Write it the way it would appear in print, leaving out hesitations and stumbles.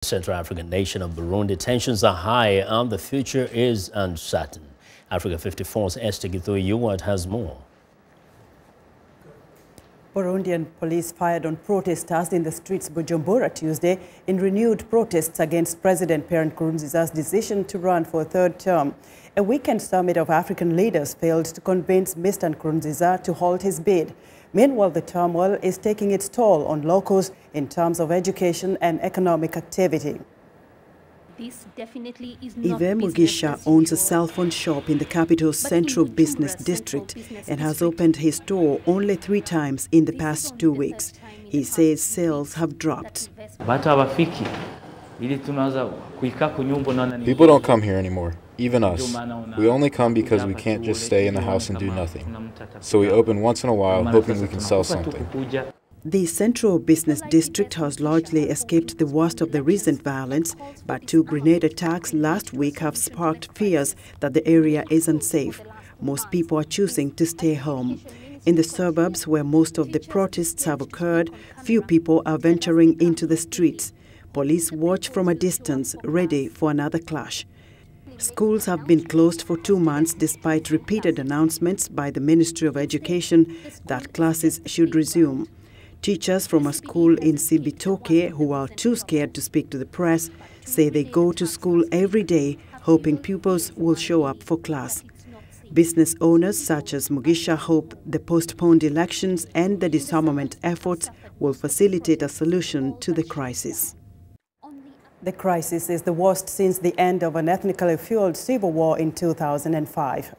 Central African nation of Burundi, tensions are high and the future is uncertain. Africa 54's Esther Githui Ewart has more. Burundian police fired on protesters in the streets Bujumbura Tuesday in renewed protests against President Pierre Nkurunziza's decision to run for a third term. A weekend summit of African leaders failed to convince Mr. Nkurunziza to halt his bid. Meanwhile, the turmoil is taking its toll on locals in terms of education and economic activity. This definitely is not Mugisha owns a cell phone shop in the capital's central business district and has opened his store only 3 times in the past 2 weeks. He says sales have dropped. People don't come here anymore, even us. We only come because we can't just stay in the house and do nothing. So we open once in a while, hoping we can sell something. The central business district has largely escaped the worst of the recent violence, but 2 grenade attacks last week have sparked fears that the area is unsafe. Most people are choosing to stay home. In the suburbs where most of the protests have occurred, few people are venturing into the streets. Police watch from a distance, ready for another clash. Schools have been closed for 2 months despite repeated announcements by the Ministry of Education that classes should resume. Teachers from a school in Cibitoke, who are too scared to speak to the press, say they go to school every day, hoping pupils will show up for class. Business owners such as Mugisha hope the postponed elections and the disarmament efforts will facilitate a solution to the crisis. The crisis is the worst since the end of an ethnically fueled civil war in 2005.